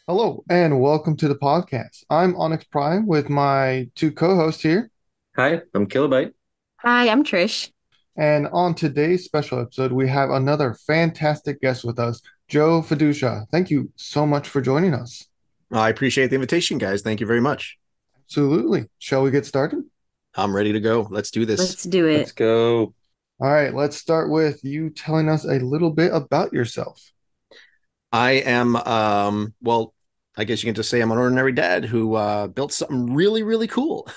Hello and welcome to the podcast. I'm Onyx Prime with my two co-hosts here. Hi, I'm Kilobyte. Hi, I'm Trish. And on today's special episode, we have another fantastic guest with us, Joe Fiduccia. Thank you so much for joining us. I appreciate the invitation, guys. Thank you very much. Absolutely. Shall we get started? I'm ready to go. Let's do this. Let's do Let's it. go. All right, let's start with you telling us a little bit about yourself. I am, well, I guess you can just say I'm an ordinary dad who built something really, really cool.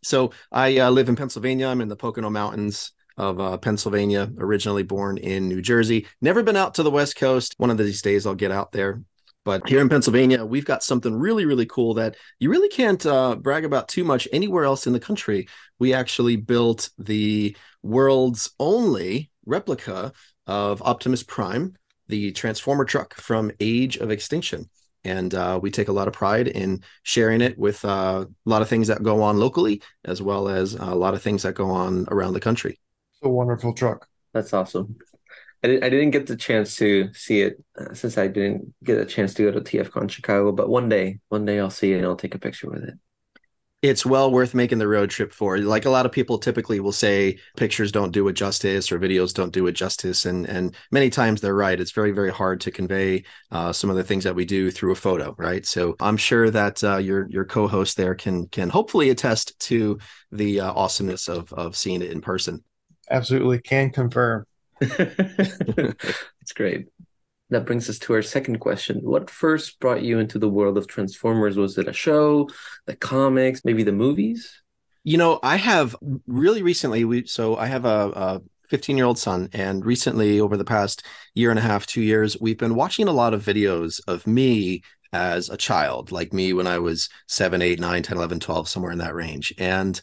So I live in Pennsylvania. I'm in the Pocono Mountains of Pennsylvania, originally born in New Jersey. Never been out to the West Coast. One of these days I'll get out there. But here in Pennsylvania, we've got something really, really cool that you really can't brag about too much anywhere else in the country. We actually built the world's only replica of Optimus Prime, the Transformer truck from Age of Extinction. And we take a lot of pride in sharing it with a lot of things that go on locally, as well as a lot of things that go on around the country. It's a wonderful truck. That's awesome. I didn't get the chance to see it since I didn't get a chance to go to TFCon Chicago, but one day I'll see it and I'll take a picture with it. It's well worth making the road trip for. Like a lot of people typically will say pictures don't do it justice or videos don't do it justice. And many times they're right. It's very, very hard to convey some of the things that we do through a photo, right? So I'm sure that your co-host there can hopefully attest to the awesomeness of seeing it in person. Absolutely can confirm. It's great. That brings us to our second question. What first brought you into the world of Transformers? Was it a show, the comics, maybe the movies? I have really recently, so I have a 15-year-old son, and recently over the past year and a half, 2 years, we've been watching a lot of videos of me as a child, like me when I was 7, 8, 9, 10, 11, 12, somewhere in that range. And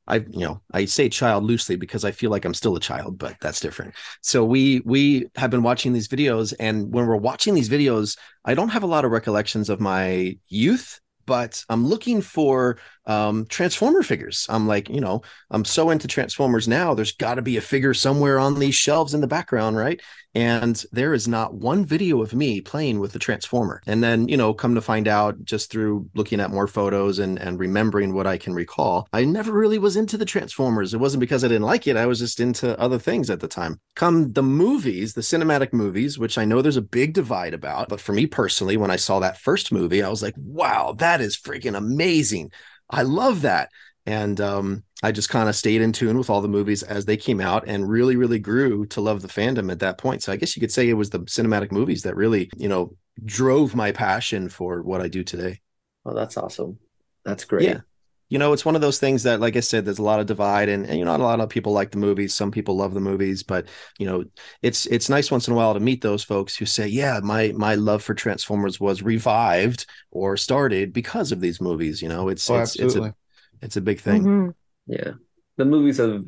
I say child loosely because I feel like I'm still a child, but that's different. So we have been watching these videos, and when we're watching these videos, I don't have a lot of recollections of my youth, but I'm looking for Transformer figures. I'm like, I'm so into Transformers now. There's got to be a figure somewhere on these shelves in the background, right? And there is not one video of me playing with the Transformer. And then, come to find out just through looking at more photos and remembering what I can recall, I never really was into the Transformers. It wasn't because I didn't like it. I was just into other things at the time. Come the movies, the cinematic movies, which I know there's a big divide about. But for me personally, when I saw that first movie, I was like, wow, that is freaking amazing. I love that. And I just kind of stayed in tune with all the movies as they came out and really, really grew to love the fandom at that point. So I guess you could say it was the cinematic movies that really, drove my passion for what I do today. Oh, that's awesome. That's Yeah. great. It's one of those things that, like I said, there's a lot of divide and not a lot of people like the movies. Some people love the movies, but it's nice once in a while to meet those folks who say, yeah, my love for Transformers was revived or started because of these movies. Oh, absolutely. It's a big thing. hmm Yeah, the movies have,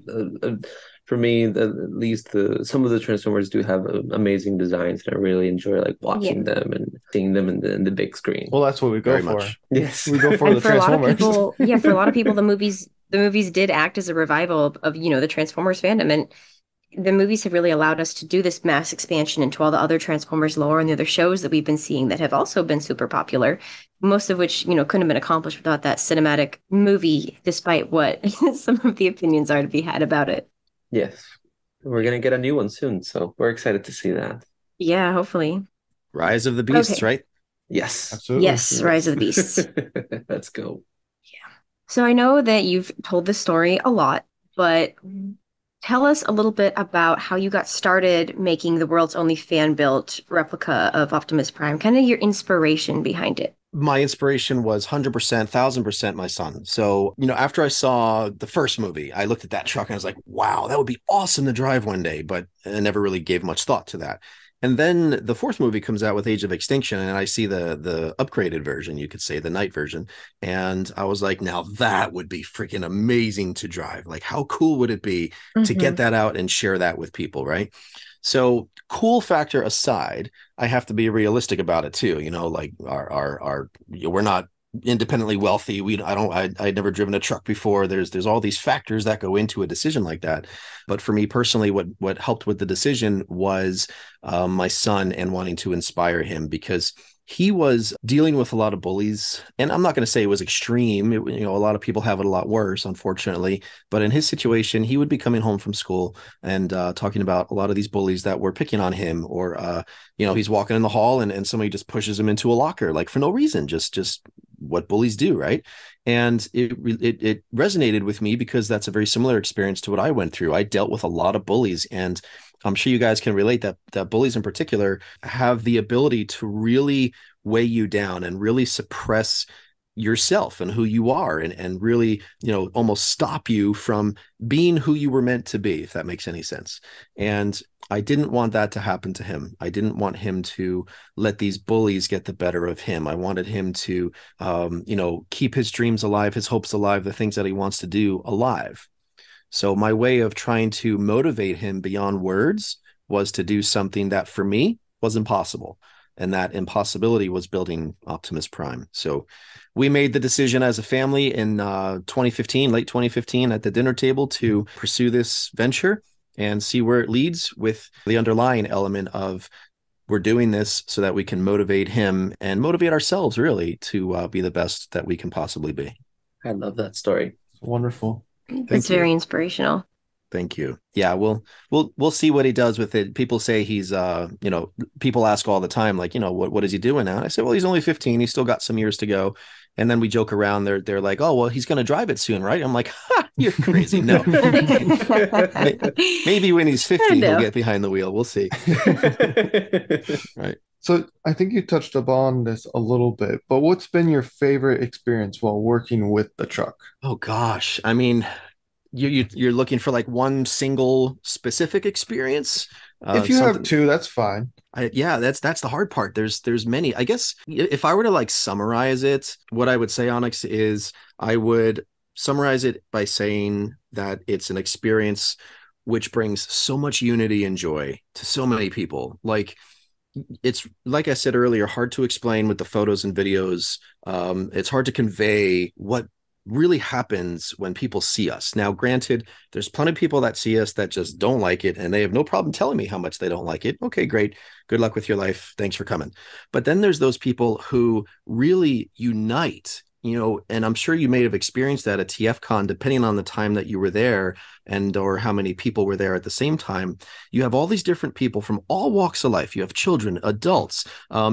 for me, at least the some of the Transformers do have amazing designs, and I really enjoy like Yeah. watching them and seeing them in the big screen. Well, that's what we go Very for. much. Yes. We go for And the for a lot of Transformers. people, yeah, for a lot of people, the movies did act as a revival of the Transformers fandom. And the movies have really allowed us to do this mass expansion into all the other Transformers lore and the other shows that we've been seeing that have also been super popular, most of which couldn't have been accomplished without that cinematic movie, despite what some of the opinions are to be had about it. Yes, we're gonna get a new one soon, so we're excited to see that. Yeah, hopefully. Rise of the Beasts, Okay. right? Yes. Absolutely. Yes, Rise Yes. of the Beasts. Let's go. So I know that you've told this story a lot, but tell us a little bit about how you got started making the world's only fan-built replica of Optimus Prime, kind of your inspiration behind it. My inspiration was 100%, 1000% my son. So, after I saw the first movie, I looked at that truck and I was like, wow, that would be awesome to drive one day. But I never really gave much thought to that. And then the fourth movie comes out with Age of Extinction, and I see the upgraded version, you could say the night version. And I was like, now that would be freaking amazing to drive. Like, how cool would it be to get hmm that out and share that with people, right? So cool factor aside, I have to be realistic about it too. Like we're not independently wealthy. I'd never driven a truck before. There's all these factors that go into a decision like that. But for me personally, what helped with the decision was my son and wanting to inspire him because he was dealing with a lot of bullies, and I'm not going to say it was extreme. A lot of people have it a lot worse, unfortunately. But in his situation, he would be coming home from school and talking about a lot of these bullies that were picking on him, or he's walking in the hall and somebody just pushes him into a locker, like for no reason, just what bullies do, right? And it resonated with me because that's a very similar experience to what I went through. I dealt with a lot of bullies, and I'm sure you guys can relate that bullies in particular have the ability to really weigh you down and really suppress yourself and who you are, and really, almost stop you from being who you were meant to be, if that makes any sense. And I didn't want that to happen to him. I didn't want him to let these bullies get the better of him. I wanted him to, keep his dreams alive, his hopes alive, the things that he wants to do alive. So my way of trying to motivate him beyond words was to do something that for me was impossible. And that impossibility was building Optimus Prime. So we made the decision as a family in 2015, late 2015, at the dinner table to pursue this venture and see where it leads, with the underlying element of we're doing this so that we can motivate him and motivate ourselves, really, to be the best that we can possibly be. I love that story. Wonderful. It's very inspirational. Thank you. Yeah, we'll see what he does with it. People say he's people ask all the time, like, what is he doing now? And I say, well, he's only 15. He's still got some years to go. And then we joke around. They're like, oh, well, he's going to drive it soon, right? I'm like, ha, you're crazy. No. Maybe when he's 50, he'll get behind the wheel. We'll see. Right. So I think you touched upon this a little bit, but what's been your favorite experience while working with the truck? Oh, gosh. I mean, you're looking for like one single specific experience. If you have two, that's fine. That's the hard part. There's many. I guess if I were to like summarize it, what I would say, Onyx, is I would summarize it by saying that it's an experience which brings so much unity and joy to so many people. Like, it's, like I said earlier, hard to explain with the photos and videos. It's hard to convey what really happens when people see us. Now, granted, there's plenty of people that see us that just don't like it, and they have no problem telling me how much they don't like it. Okay, great. Good luck with your life. Thanks for coming. But then there's those people who really unite, and I'm sure you may have experienced that at TFCon, depending on the time that you were there and or how many people were there at the same time. You have all these different people from all walks of life. You have children, adults,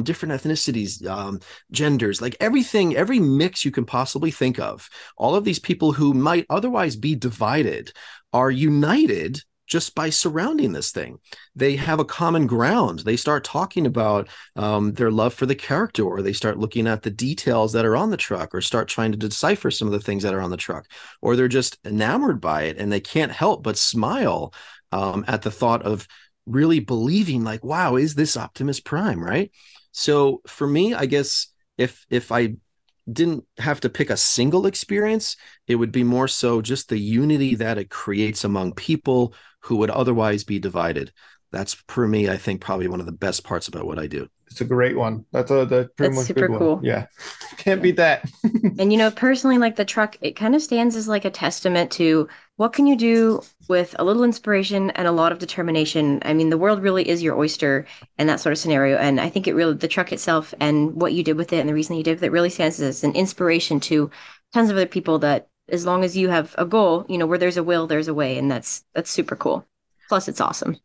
different ethnicities, genders, like everything, every mix you can possibly think of. All of these people who might otherwise be divided are united just by surrounding this thing. They have a common ground. They start talking about their love for the character, or they start looking at the details that are on the truck, or start trying to decipher some of the things that are on the truck, or they're just enamored by it and they can't help but smile at the thought of really believing, like, wow, is this Optimus Prime, right? So for me, I guess if I didn't have to pick a single experience, it would be more so just the unity that it creates among people who would otherwise be divided. That's, for me, I think, probably one of the best parts about what I do. It's a great one. That's pretty much super cool. One. Yeah. Can't beat that. And personally, like the truck, it kind of stands as like a testament to what can you do with a little inspiration and a lot of determination. I mean, the world really is your oyster in that sort of scenario. And I think the truck itself and what you did with it and the reason you did with it really stands as an inspiration to tons of other people, that as long as you have a goal, where there's a will, there's a way. And that's super cool. Plus, it's awesome.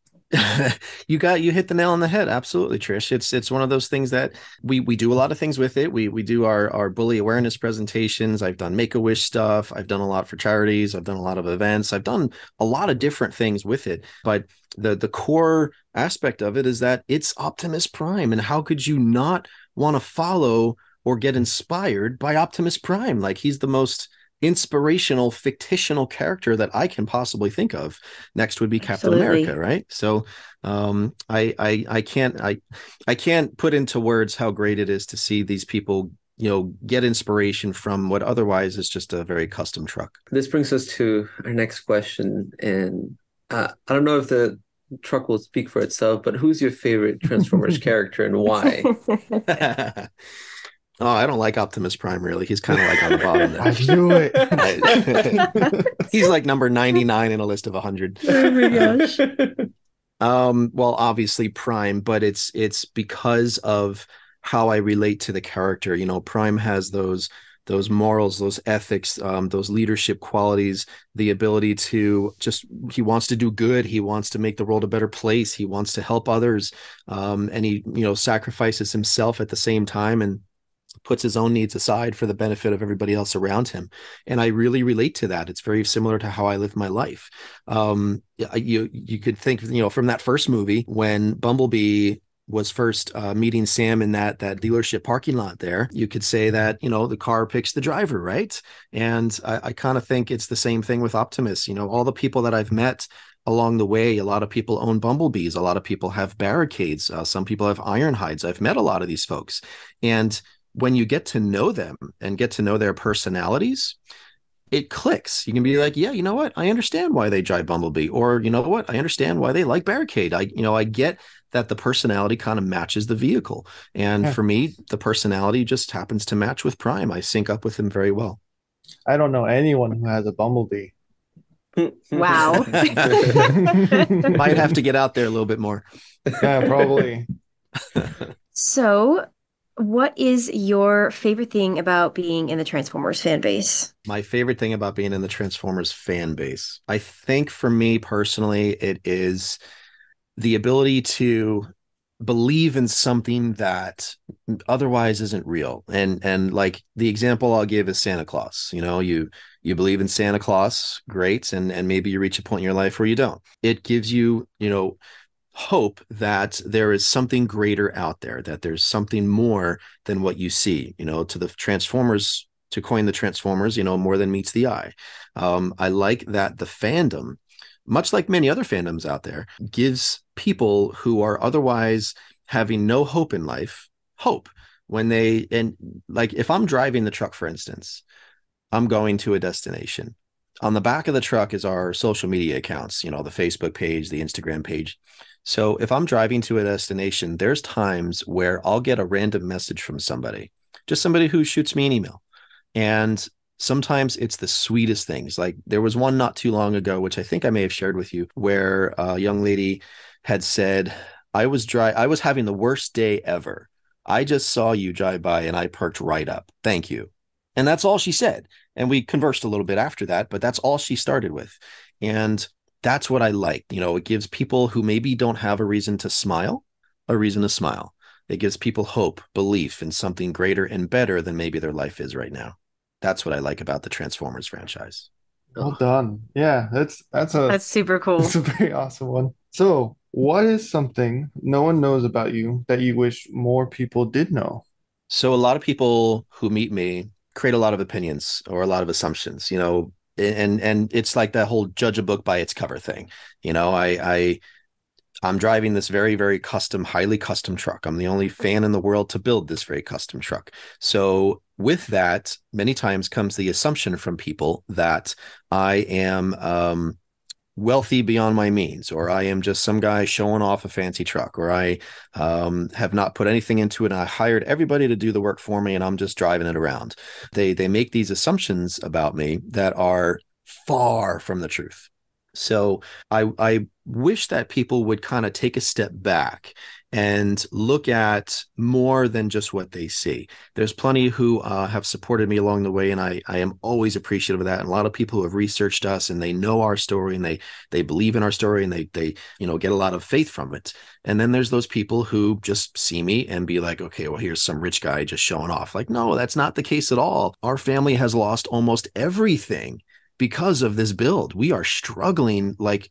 You hit the nail on the head. Absolutely, Trish. It's one of those things that we do a lot of things with it. We do our bully awareness presentations. I've done Make-A-Wish stuff. I've done a lot for charities. I've done a lot of events. I've done a lot of different things with it. But the core aspect of it is that it's Optimus Prime. And how could you not want to follow or get inspired by Optimus Prime? Like, he's the most inspirational fictional character that I can possibly think of. Next would be Captain America, right? So I can't put into words how great it is to see these people get inspiration from what otherwise is just a very custom truck. This brings us to our next question, and I don't know if the truck will speak for itself, but who's your favorite Transformers character and why? Oh, I don't like Optimus Prime, really. He's kind of like on the bottom there. I knew it. He's like number 99 in a list of 100. Oh my gosh. Well, obviously Prime, but it's because of how I relate to the character. You know, Prime has those morals, those ethics, those leadership qualities, the ability to just, he wants to do good. He wants to make the world a better place. He wants to help others. And he, you know, sacrifices himself at the same time and puts his own needs aside for the benefit of everybody else around him. And I really relate to that. It's very similar to how I live my life. You could think, you know, from that first movie when Bumblebee was first meeting Sam in that dealership parking lot there, you could say that, you know, the car picks the driver, right? And I kind of think it's the same thing with Optimus. You know, all the people that I've met along the way, a lot of people own Bumblebees, a lot of people have barricades, some people have iron hides. I've met a lot of these folks. And when you get to know them and get to know their personalities, it clicks. You can be like, yeah, you know what? I understand why they drive Bumblebee, or you know what? I understand why they like Barricade. I get that the personality kind of matches the vehicle. And for me, the personality just happens to match with Prime. I sync up with him very well. I don't know anyone who has a Bumblebee. Wow. Might have to get out there a little bit more. Yeah, probably. So, what is your favorite thing about being in the Transformers fan base? My favorite thing about being in the Transformers fan base, I think for me personally, it is the ability to believe in something that otherwise isn't real. And like the example I'll give is Santa Claus. You know, you believe in Santa Claus, great, and maybe you reach a point in your life where you don't. It gives you, you know, hope that there is something greater out there, that there's something more than what you see. You know, to the Transformers, to coin the Transformers, you know, more than meets the eye. I like that the fandom, much like many other fandoms out there, gives people who are otherwise having no hope in life hope when they, and like if I'm driving the truck, for instance, I'm going to a destination. On the back of the truck is our social media accounts, you know, the Facebook page, the Instagram page. So if I'm driving to a destination, there's times where I'll get a random message from somebody, just somebody who shoots me an email. And sometimes it's the sweetest things. Like there was one not too long ago, which I think I may have shared with you, where a young lady had said, I was having the worst day ever. I just saw you drive by and I perked right up. Thank you. And that's all she said. And we conversed a little bit after that, but that's all she started with. And that's what I like. You know, it gives people who maybe don't have a reason to smile, a reason to smile. It gives people hope, belief in something greater and better than maybe their life is right now. That's what I like about the Transformers franchise. Well done. Yeah, That's super cool. that's a very awesome one. So, what is something no one knows about you that you wish more people did know? So a lot of people who meet me create a lot of opinions or a lot of assumptions, you know, and it's like that whole judge a book by its cover thing. You know, I'm driving this very, very custom, highly custom truck. I'm the only fan in the world to build this very custom truck. So with that, many times comes the assumption from people that I am wealthy beyond my means, or I am just some guy showing off a fancy truck, or I have not put anything into it. And I hired everybody to do the work for me, and I'm just driving it around. They make these assumptions about me that are far from the truth. So I wish that people would kind of take a step back and look at more than just what they see. There's plenty who have supported me along the way, and I am always appreciative of that. And a lot of people who have researched us and they know our story and they believe in our story and they you know get a lot of faith from it. And then there's those people who just see me and be like, okay, well, here's some rich guy just showing off. Like, no, that's not the case at all. Our family has lost almost everything because of this build. We are struggling like,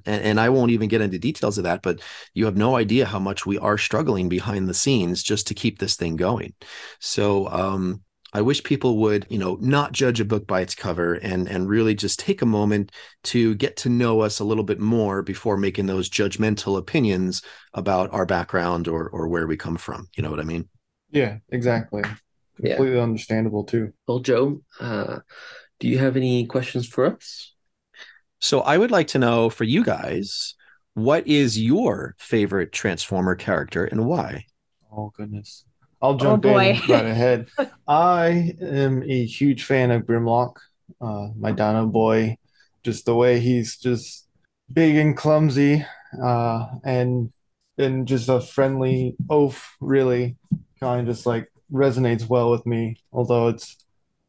and I won't even get into details of that, but you have no idea how much we are struggling behind the scenes just to keep this thing going. So I wish people would, you know, not judge a book by its cover and really just take a moment to get to know us a little bit more before making those judgmental opinions about our background or where we come from. You know what I mean? Yeah, exactly. Yeah. Completely understandable too. Well, Joe, do you have any questions for us? So I would like to know for you guys, what is your favorite Transformer character and why? Oh goodness. I'll Oh jump boy. in right ahead. I am a huge fan of Grimlock, my Dino boy. Just the way he's just big and clumsy, and just a friendly oaf, really. kind of just like resonates well with me. Although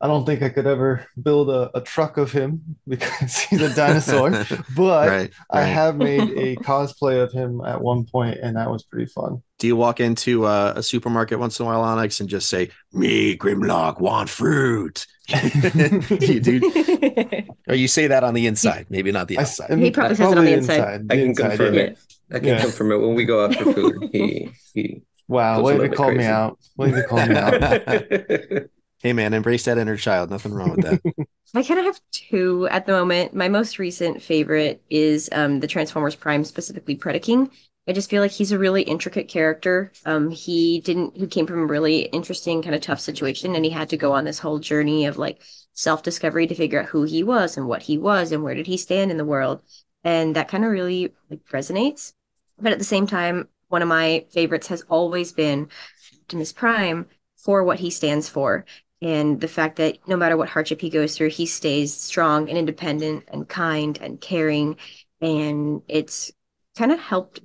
I don't think I could ever build a truck of him because he's a dinosaur. But Right, I right. have made a cosplay of him at one point, and that was pretty fun. Do you walk into a supermarket once in a while, Onyx, and just say, "Me, Grimlock, want fruit"? You do, or you say that on the inside, maybe not the outside. He probably says it on the probably inside. I The can inside, confirm yeah. it. I can Yeah. confirm it when we go out for food. He Wow, goes a way to little bit call me crazy. out. Way to call me out. Hey, man, embrace that inner child. Nothing wrong with that. I kind of have two at the moment. My most recent favorite is the Transformers Prime, specifically Predaking. I just feel like he's a really intricate character. He came from a really interesting, kind of tough situation, and he had to go on this whole journey of like self-discovery to figure out who he was and what he was and where did he stand in the world. And that kind of really like resonates. But at the same time, one of my favorites has always been Optimus Prime for what he stands for. And the fact that no matter what hardship he goes through, he stays strong and independent and kind and caring. And it's kind of helped,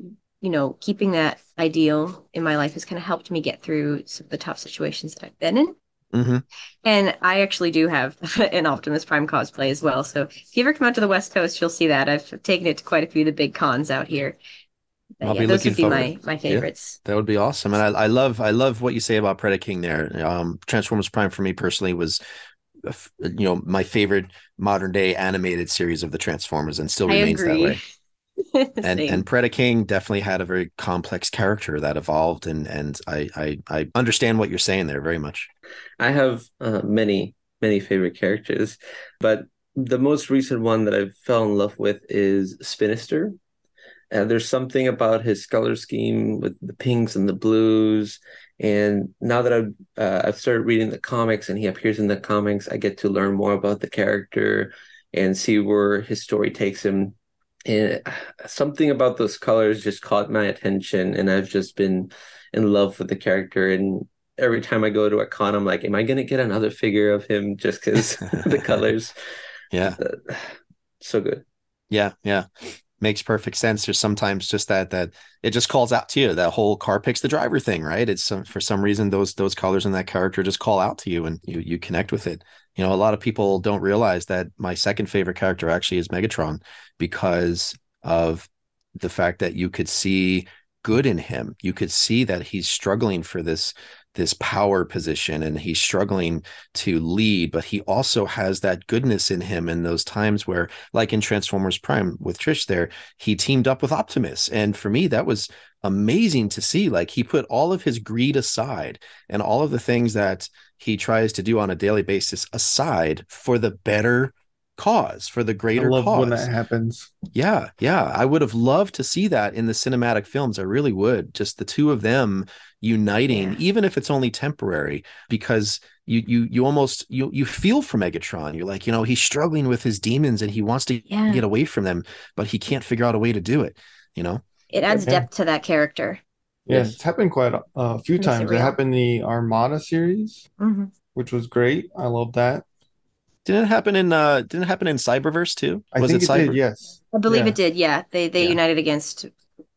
keeping that ideal in my life has kind of helped me get through some of the tough situations that I've been in. Hmm. And I actually do have an Optimus Prime cosplay as well. So if you ever come out to the West Coast, you'll see that. I've taken it to quite a few of the big cons out here. But I'll yeah, be those looking would be forward. my Yeah, favorites. that would be awesome. And I love what you say about Predaking there. Transformers Prime for me personally was, my favorite modern day animated series of the Transformers, and still I remains that agree. way. And Same. Predaking definitely had a very complex character that evolved, and I understand what you're saying there very much. I have many favorite characters, but the most recent one that I fell in love with is Spinister. There's something about his color scheme with the pinks and the blues. And now that I've started reading the comics and he appears in the comics, I get to learn more about the character and see where his story takes him. And something about those colors just caught my attention, and I've just been in love with the character. And every time I go to a con, I'm like, am I gonna get another figure of him just because the colors? Yeah, Uh, so good. yeah, yeah. Makes perfect sense. There's sometimes just that it just calls out to you. That whole car picks the driver thing, right? It's for some reason those colors in that character just call out to you, and you connect with it. A lot of people don't realize that my second favorite character actually is Megatron, because of the fact that you could see good in him. You could see that he's struggling for this power position, and he's struggling to lead, but he also has that goodness in him in those times where, like in Transformers Prime with Trish there, he teamed up with Optimus. And for me, that was amazing to see. Like, he put all of his greed aside and all of the things that he tries to do on a daily basis aside for the better cause, for the I greater love when that cause. happens. Yeah, yeah. I would have loved to see that in the cinematic films. I really would. Just the two of them uniting, Yeah. even if it's only temporary, because you almost you feel for Megatron. You're like, he's struggling with his demons and he wants to Yeah. get away from them, but he can't figure out a way to do it, you know? It adds Yeah. depth to that character. Yeah, Yes. it's happened quite a few Makes it times. It real. happened in the Armada series, Hmm. which was great. I love that. Didn't it happen in Cyberverse too? I Was it think it did, Cyber? yes. I believe Yeah, it did. Yeah, they Yeah. united against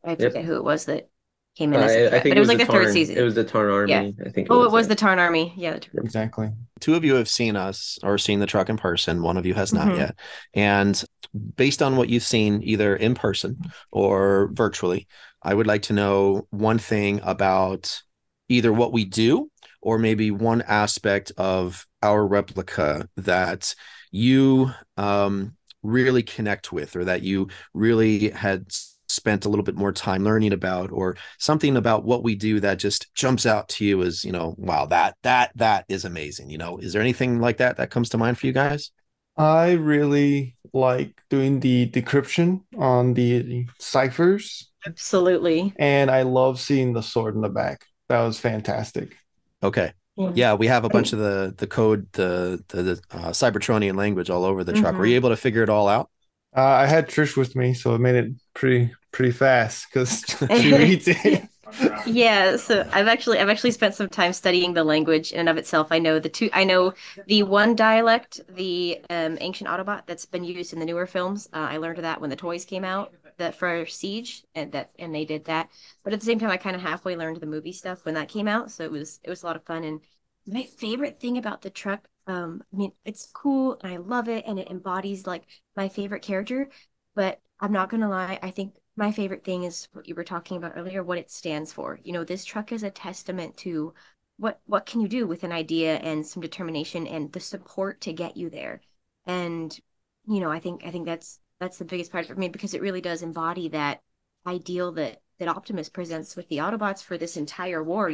I Yep. forget who it was that came in as a I threat, think but it it was was like the the third Tarn. It season. was the Tarn Yeah. Army. I think it Oh, it was was that. the Tarn Army. Yeah. exactly. Two of you have seen us or seen the truck in person. One of you has not Hmm. yet. And based on what you've seen, either in person or virtually, I would like to know one thing about either what we do or maybe one aspect of our replica that you really connect with, or that you really had spent a little bit more time learning about, or something about what we do that just jumps out to you as, wow, that is amazing. Is there anything like that comes to mind for you guys? I really like doing the decryption on the ciphers, Absolutely. and I love seeing the sword in the back. That was fantastic. Okay. Yeah. Yeah, we have a bunch of the code, the Cybertronian language all over the truck. Were you Hmm. able to figure it all out? I had Trish with me, so it made it pretty fast because she reads it. Yeah, so I've actually spent some time studying the language in and of itself. I know the one dialect, the ancient Autobot that's been used in the newer films. I learned that when the toys came out. for Siege, and they did that. But at the same time, I kind of halfway learned the movie stuff when that came out, so it was a lot of fun. And my favorite thing about the truck, I mean, it's cool and I love it, and it embodies like my favorite character. But I'm not gonna lie, I think my favorite thing is what you were talking about earlier, what it stands for. This truck is a testament to what can you do with an idea and some determination and the support to get you there. And I think that's the biggest part for me, because it really does embody that ideal that Optimus presents with the Autobots for this entire war.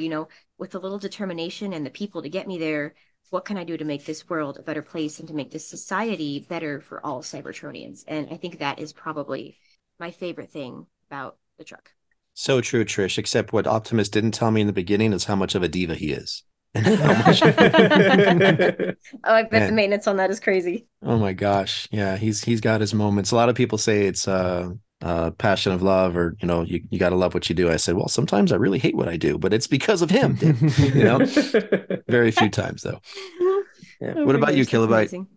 With a little determination and the people to get me there, what can I do to make this world a better place and to make this society better for all Cybertronians? And I think that is probably my favorite thing about the truck. So true, Trish, except what Optimus didn't tell me in the beginning is how much of a diva he is. And how much Oh, I bet the maintenance on that is crazy. Oh my gosh. Yeah, he's got his moments. A lot of people say it's passion of love, or you got to love what you do. I said, well, sometimes I really hate what I do, but it's because of him. Very few times though. Yeah. Oh What my about you, gosh, that's Kilobyte? amazing.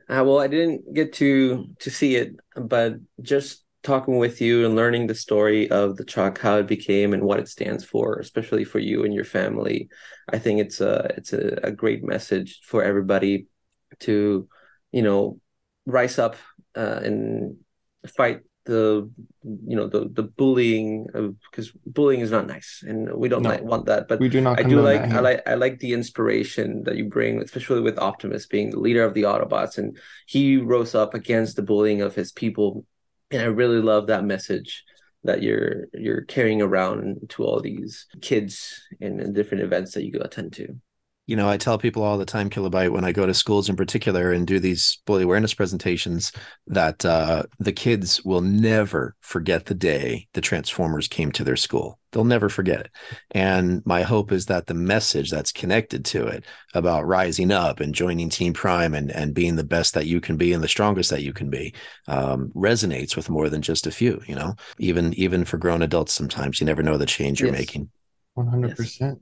Well, I didn't get to see it, but just talking with you and learning the story of the truck, how it became and what it stands for, especially for you and your family, I think it's a great message for everybody to, rise up and fight the bullying, because bullying is not nice and we don't No, want that. But we do not I do condone like that here. I like the inspiration that you bring, especially with Optimus being the leader of the Autobots, and he rose up against the bullying of his people. And I really love that message that you're carrying around to all these kids in different events that you go attend to. I tell people all the time, Kilobyte, when I go to schools in particular and do these bully awareness presentations, that the kids will never forget the day the Transformers came to their school. They'll never forget it. And my hope is that the message that's connected to it about rising up and joining Team Prime and being the best that you can be and the strongest that you can be resonates with more than just a few, even for grown adults. Sometimes you never know the change you're making. 100%.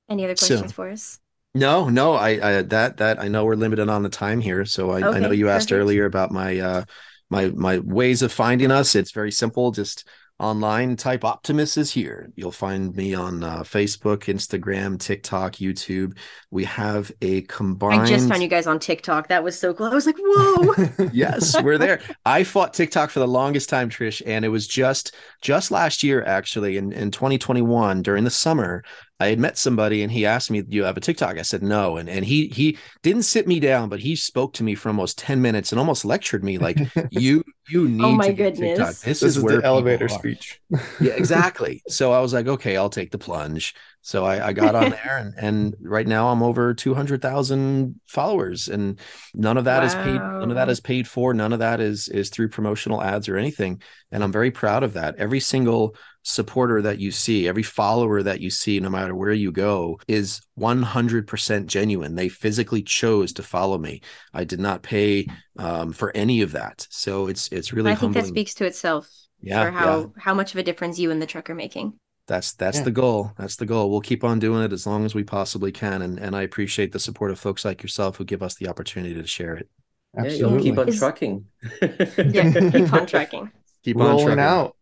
Any other questions for us? No, I that I know we're limited on the time here, so I know you asked earlier about my my ways of finding us. It's very simple. Just online, type Optimus is here. You'll find me on Facebook, Instagram, TikTok, YouTube. We have a combined. I just found you guys on TikTok. That was so cool. I was like, whoa. Yes, we're there. I fought TikTok for the longest time, Trish, and it was just last year, actually, in 2021 during the summer. I had met somebody and he asked me, do you have a TikTok? I said, no. And he didn't sit me down, but he spoke to me for almost 10 minutes and almost lectured me like, you need Oh my to get goodness. TikTok. This is where the elevator people are. speech. Yeah, exactly. So I was like, okay, I'll take the plunge. So I got on there and right now I'm over 200,000 followers, and none of that is paid. None of that is paid for. None of that is through promotional ads or anything. And I'm very proud of that. Every single supporter that you see, every follower that you see, no matter where you go, is 100% genuine. They physically chose to follow me. I did not pay for any of that. So it's really I think humbling. that speaks to itself. Yeah, for how much of a difference you and the truck are making. That's the goal. That's the goal. We'll keep on doing it as long as we possibly can. And I appreciate the support of folks like yourself who give us the opportunity to share it. Absolutely. Keep on trucking. Yeah, keep on trucking. Keep rolling on trucking. out.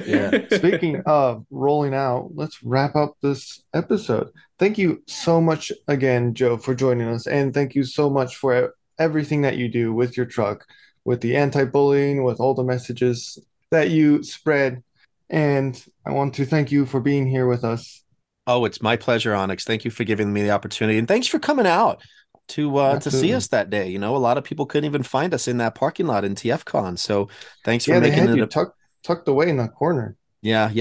Yeah. Speaking of rolling out, let's wrap up this episode. Thank you so much again, Joe, for joining us. And thank you so much for everything that you do with your truck, with the anti-bullying, with all the messages that you spread. And I want to thank you for being here with us. Oh, it's my pleasure, Onyx. Thank you for giving me the opportunity. And thanks for coming out to see us that day. A lot of people couldn't even find us in that parking lot in TFCon. So thanks for making they had it you tucked away in the corner. Yeah.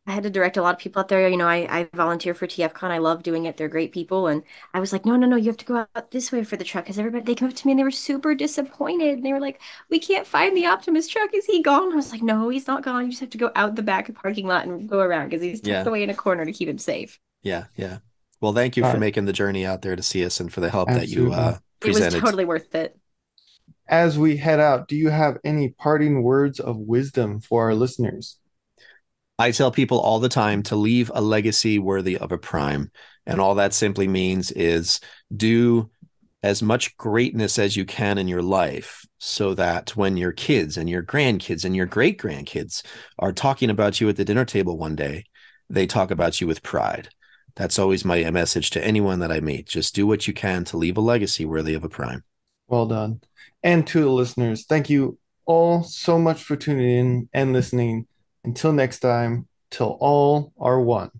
I had to direct a lot of people out there. I volunteer for TFCon. I love doing it. They're great people. And I was like, no, you have to go out this way for the truck. Because they came up to me and they were super disappointed. And they were like, we can't find the Optimus truck. Is he gone? I was like, no, he's not gone. You just have to go out the back of the parking lot and go around because he's tucked away in a corner to keep him safe. Yeah. Well, thank you for making the journey out there to see us and for the help that you presented. It was totally worth it. As we head out, do you have any parting words of wisdom for our listeners? I tell people all the time to leave a legacy worthy of a prime. And all that simply means is do as much greatness as you can in your life so that when your kids and your grandkids and your great grandkids are talking about you at the dinner table one day, they talk about you with pride. That's always my message to anyone that I meet. Just do what you can to leave a legacy worthy of a Prime. Well done. And to the listeners, thank you all so much for tuning in and listening. Until next time, till all are one.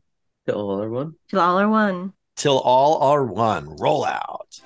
To all are one. Till all are one. Till all are one. Roll out.